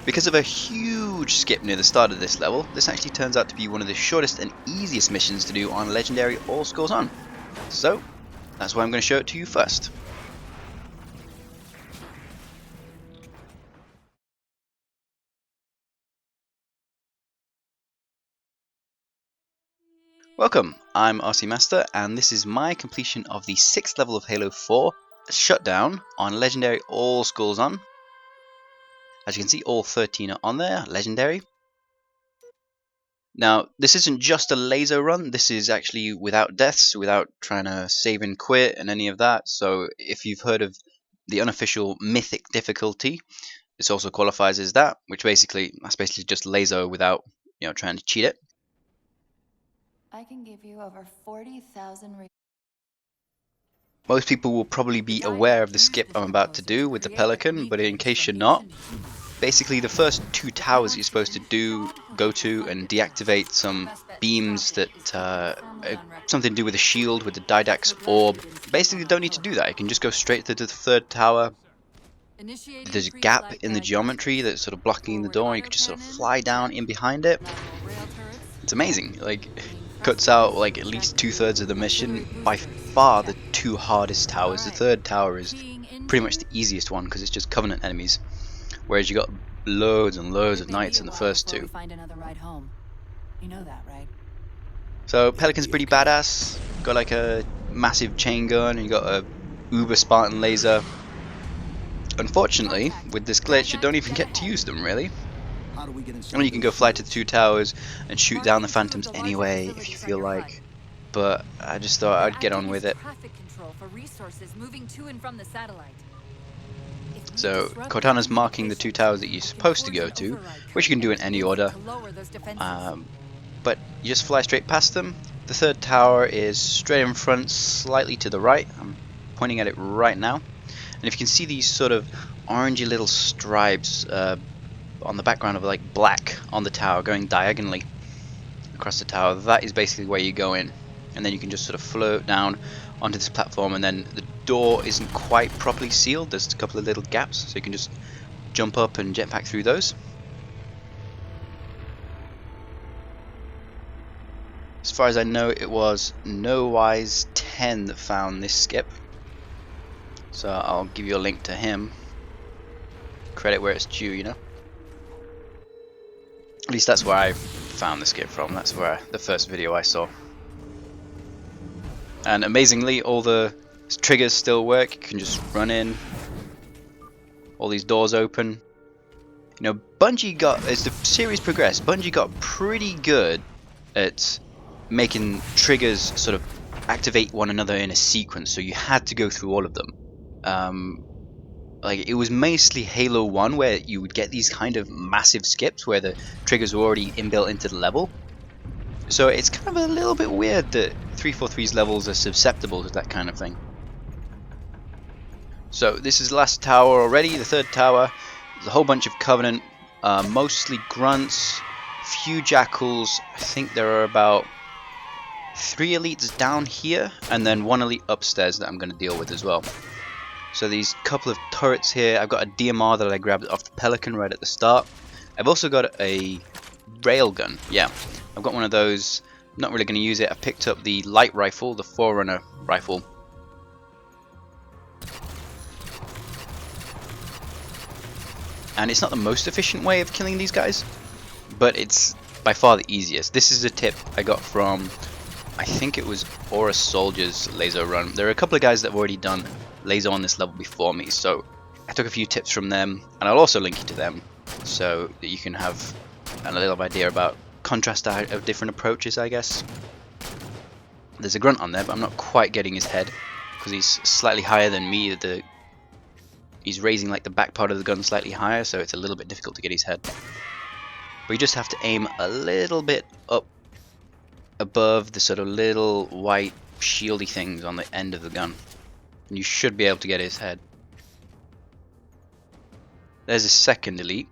Because of a huge skip near the start of this level, this actually turns out to be one of the shortest and easiest missions to do on Legendary All Scores On. So, that's why I'm going to show it to you first. Welcome, I'm RC Master, and this is my completion of the 6th level of Halo 4 Shutdown on Legendary All Scores On. As you can see, all 13 are on there, Legendary. Now, this isn't just a LASO run, this is actually without deaths, without trying to save and quit and any of that. So if you've heard of the unofficial Mythic Difficulty, this also qualifies as that, which that's basically just LASO without, trying to cheat it. I can give you over 40,000. Most people will probably be aware of the skip I'm about to do with the Pelican, but in case you're not, basically the first 2 towers you're supposed to go to and deactivate some beams that something to do with a shield with the Didax orb. Basically don't need to do that, you can just go straight to the 3rd tower. There's a gap in the geometry that's sort of blocking the door, and you can just sort of fly down in behind it. It's amazing, like, cuts out like at least 2/3 of the mission. By far the 2 hardest towers. The 3rd tower is pretty much the easiest one because it's just Covenant enemies, whereas you got loads and loads of knights in the first 2. So Pelican's pretty badass. Got like a massive chain gun, and you got a uber Spartan laser. Unfortunately, with this glitch, you don't even get to use them really. And you can go fly to the 2 towers and shoot down the phantoms anyway if you feel like, but I just thought I'd get on with it. So Cortana's marking the 2 towers that you're supposed to go to, which you can do in any order, but you just fly straight past them. The 3rd tower is straight in front, slightly to the right. I'm pointing at it right now, and if you can see these sort of orangey little stripes on the background of like black on the tower going diagonally across the tower, that is basically where you go in, and then you can just sort of float down onto this platform, and then the door isn't quite properly sealed, there's a couple of little gaps, so you can just jump up and jetpack through those. As far as I know, it was NoWise 10 that found this skip, so I'll give you a link to him. Credit where it's due, you know. At least that's where I found the skip from. That's where the first video I saw. And amazingly, all the triggers still work. You can just run in. All these doors open. You know, Bungie got, as the series progressed, Bungie got pretty good at making triggers sort of activate one another in a sequence. So you had to go through all of them. Like, it was mostly Halo 1 where you would get these kind of massive skips where the triggers were already inbuilt into the level. So it's kind of a little bit weird that 343's levels are susceptible to that kind of thing. So this is the last tower already, the 3rd tower. There's a whole bunch of Covenant, mostly Grunts, few Jackals. I think there are about 3 elites down here, and then 1 elite upstairs that I'm going to deal with as well. So these couple of turrets here, I've got a DMR that I grabbed off the Pelican right at the start. I've also got a railgun, yeah. I've got one of those, I'm not really going to use it. I picked up the light rifle, the Forerunner rifle. And it's not the most efficient way of killing these guys, but it's by far the easiest. This is a tip I got from, I think it was Aura Soldier's LASO run. There are a couple of guys that have already done LASO on this level before me, so I took a few tips from them, and I'll also link you to them so that you can have a little idea about contrast of different approaches, I guess. There's a Grunt on there, but I'm not quite getting his head because he's slightly higher than me. He's raising like the back part of the gun slightly higher, so it's a little bit difficult to get his head. But you just have to aim a little bit up above the sort of little white shieldy things on the end of the gun. And you should be able to get his head. There's a 2nd elite.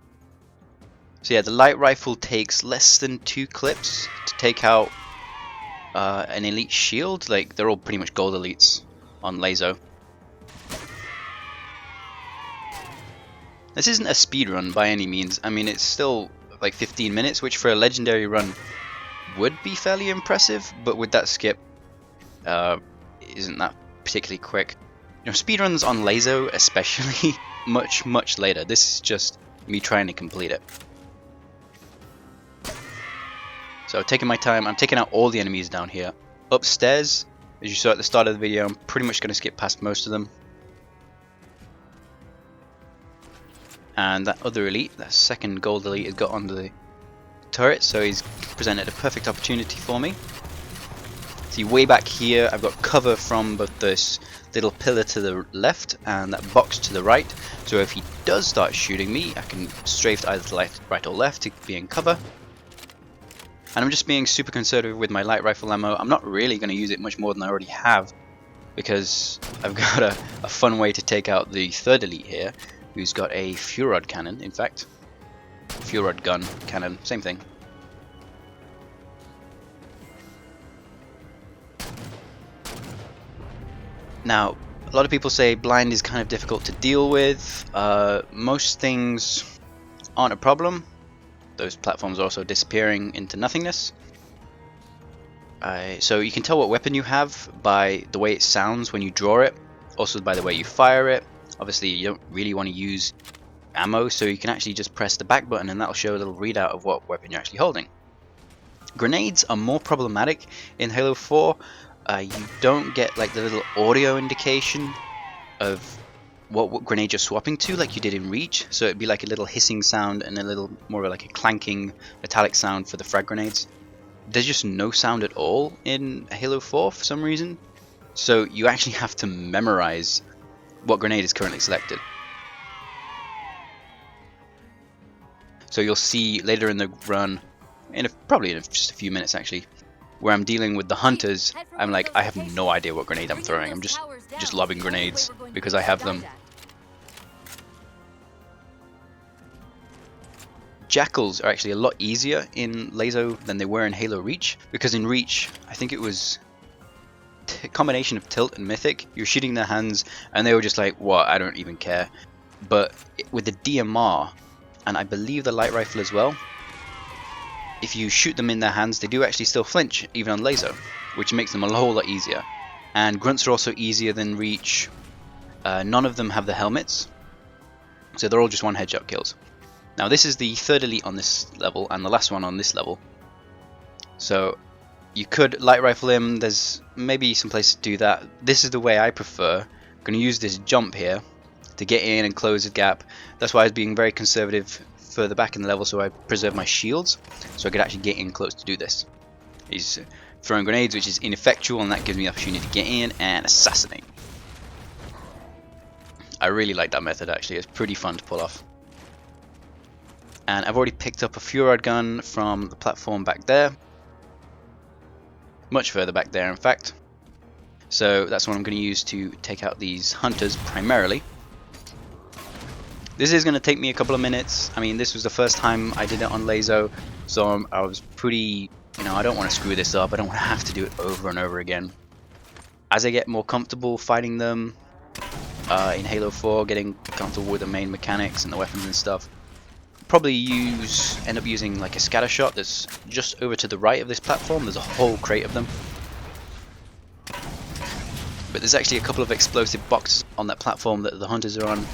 So yeah, the light rifle takes less than 2 clips to take out an elite shield. Like, they're all pretty much gold elites on LASO. This isn't a speed run by any means. I mean, it's still like 15 minutes, which for a legendary run would be fairly impressive, but with that skip, isn't that particularly quick. You know, speedruns on LASO especially much later. This is just me trying to complete it. So taking my time, I'm taking out all the enemies down here. Upstairs, as you saw at the start of the video, I'm pretty much going to skip past most of them. And that other elite, that second gold elite, has got onto the turret, so he's presented a perfect opportunity for me. See, way back here, I've got cover from both this little pillar to the left and that box to the right. So if he does start shooting me, I can strafe either to the right or left to be in cover. And I'm just being super conservative with my light rifle ammo. I'm not really going to use it much more than I already have, because I've got a fun way to take out the third elite here, who's got a fuel rod cannon, in fact. Fuel rod gun, cannon, same thing. Now, a lot of people say blind is kind of difficult to deal with. Most things aren't a problem. Those platforms are also disappearing into nothingness. So you can tell what weapon you have by the way it sounds when you draw it, also by the way you fire it. Obviously you don't really want to use ammo, so you can actually just press the back button and that'll show a little readout of what weapon you're actually holding. Grenades are more problematic in Halo 4. You don't get like the little audio indication of what grenade you're swapping to like you did in Reach, so it'd be like a little hissing sound and a little more like a clanking metallic sound for the frag grenades. There's just no sound at all in Halo 4 for some reason, so you actually have to memorize what grenade is currently selected. So you'll see later in the run, probably in just a few minutes actually, where I'm dealing with the hunters, I'm like, I have no idea what grenade I'm throwing. I'm just lobbing grenades because I have them. Jackals are actually a lot easier in LASO than they were in Halo Reach, because in Reach, I think it was a combination of Tilt and Mythic. You're shooting their hands and they were just like, what, I don't even care. But with the DMR, and I believe the light rifle as well, if you shoot them in their hands, they do actually still flinch, even on LASO, which makes them a whole lot easier. And grunts are also easier than Reach. None of them have the helmets, so they're all just one headshot kills. Now this is the third elite on this level, and the last one on this level. So you could light rifle him, there's maybe some place to do that. This is the way I prefer. I'm going to use this jump here to get in and close the gap. That's why I was being very conservative further back in the level, so I preserve my shields so I could actually get in close to do this. He's throwing grenades, which is ineffectual, and that gives me the opportunity to get in and assassinate. I really like that method actually, it's pretty fun to pull off. And I've already picked up a fuel rod gun from the platform back there. Much further back there in fact. So that's what I'm going to use to take out these hunters primarily. This is going to take me a couple of minutes. I mean, this was the first time I did it on LASO, so I was pretty, I don't want to screw this up. I don't want to have to do it over and over again. As I get more comfortable fighting them in Halo 4, getting comfortable with the main mechanics and the weapons and stuff, probably end up using like a scatter shot that's just over to the right of this platform. There's a whole crate of them. But there's actually a couple of explosive boxes on that platform that the hunters are on.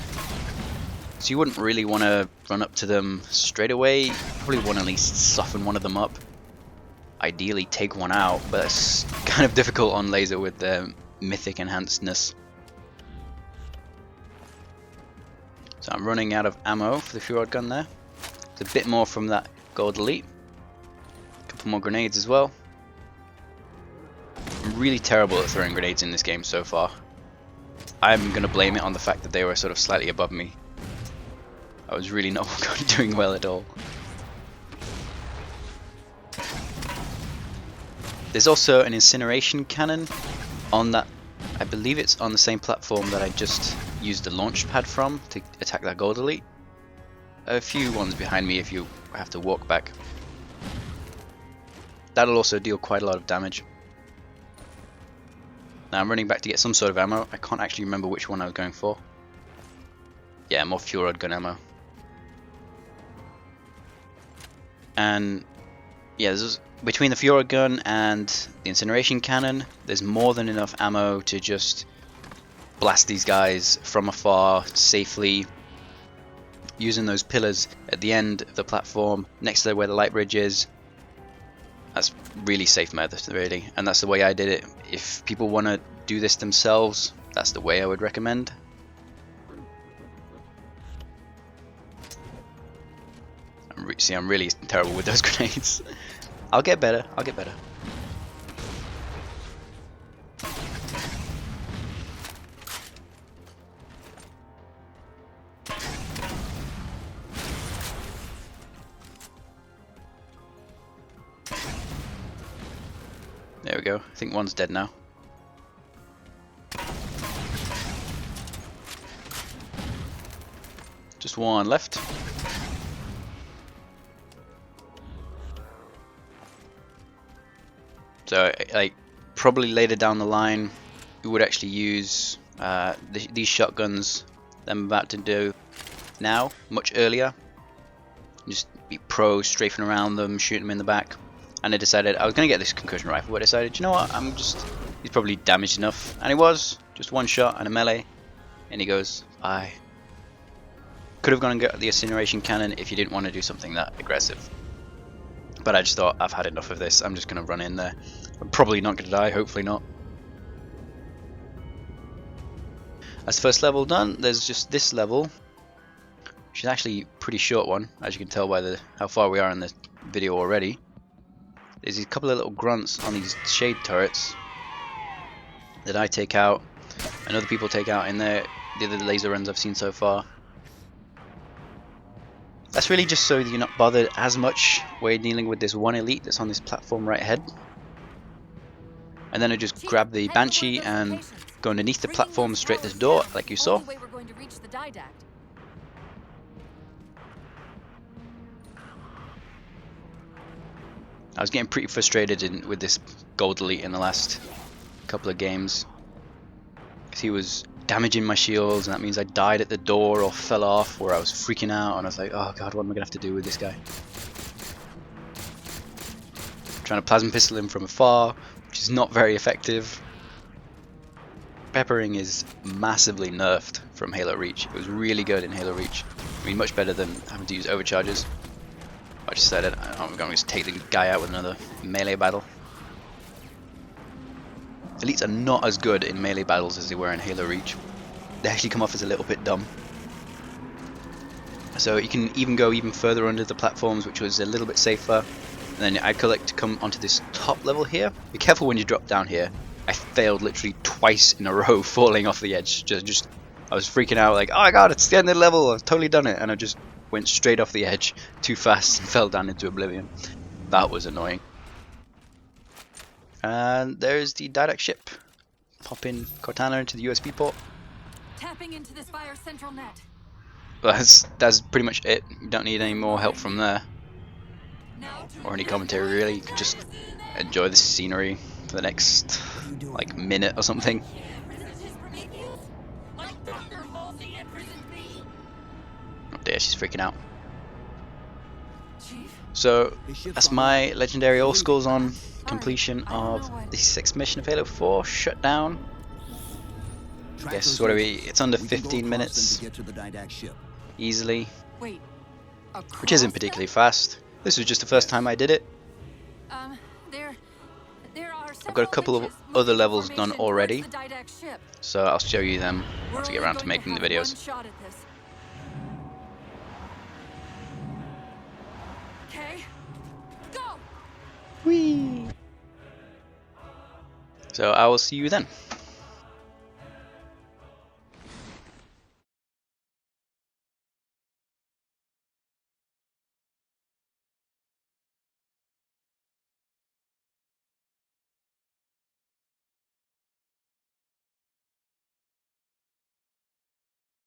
So you wouldn't really want to run up to them straight away. You probably want to at least soften one of them up. Ideally take one out, but it's kind of difficult on LASO with the mythic enhancedness. So I'm running out of ammo for the fuel rod gun there. It's a bit more from that gold elite. A couple more grenades as well. I'm really terrible at throwing grenades in this game so far. I'm going to blame it on the fact that they were sort of slightly above me. I was really not doing well at all. There's also an incineration cannon on that. I believe it's on the same platform that I just used the launch pad from to attack that gold elite. A few ones behind me if you have to walk back. That'll also deal quite a lot of damage. Now I'm running back to get some sort of ammo. I can't actually remember which one I was going for. Yeah, more fuel rod gun ammo. And yeah, between the Fiora gun and the incineration cannon, there's more than enough ammo to just blast these guys from afar safely, using those pillars at the end of the platform next to where the light bridge is. That's really safe method, really, and that's the way I did it. If people want to do this themselves, that's the way I would recommend. See, I'm really terrible with those grenades. I'll get better, I'll get better. There we go. I think one's dead now. Just one left. So, like, probably later down the line, we would actually use these shotguns that I'm about to do now, much earlier. Just be pro, strafing around them, shooting them in the back. And I decided I was going to get this concussion rifle, but I decided, you know what, he's probably damaged enough. And he was, just one shot and a melee. And he goes, bye. Could have gone and got the incineration cannon if you didn't want to do something that aggressive. But I just thought, I've had enough of this, I'm just going to run in there. I'm probably not going to die, hopefully not. That's the first level done. There's just this level, which is actually a pretty short one, as you can tell by how far we are in the video already. There's a couple of little grunts on these shade turrets that I take out, and other people take out in the other laser runs I've seen so far. That's really just so you're not bothered as much while you're dealing with this one elite that's on this platform right ahead. And then I just grab the Banshee and go underneath the platform straight to the door, like you saw. I was getting pretty frustrated with this Gold Elite in the last couple of games, because he was damaging my shields, and that means I died at the door or fell off, where I was freaking out, and I was like, oh god, what am I going to have to do with this guy? Trying to plasma pistol him from afar, which is not very effective. Peppering is massively nerfed from Halo Reach. It was really good in Halo Reach. I mean, much better than having to use overcharges. I just decided I'm going to just take the guy out with another melee battle. Elites are not as good in melee battles as they were in Halo Reach. They actually come off as a little bit dumb. So you can even go even further under the platforms, which was a little bit safer. And then I collect to come onto this top level here. Be careful when you drop down here. I failed literally twice in a row falling off the edge. I was freaking out like, oh my god, it's the end of the level, I've totally done it. And I just went straight off the edge too fast and fell down into oblivion. That was annoying. And there's the Didact ship. Pop in Cortana into the USB port. Tapping into this fire's central net. Well, that's pretty much it. You don't need any more help from there. Or any commentary really. You can just enjoy the scenery for the next like minute or something. Oh dear, she's freaking out. So that's my legendary all skulls on completion of the 6th mission of Halo 4 Shutdown. Guess what are we? It's under 15 minutes easily, which isn't particularly fast. This was just the first time I did it. I've got a couple of other levels done already, so I'll show you them once I get around to making the videos. Whee! So I will see you then.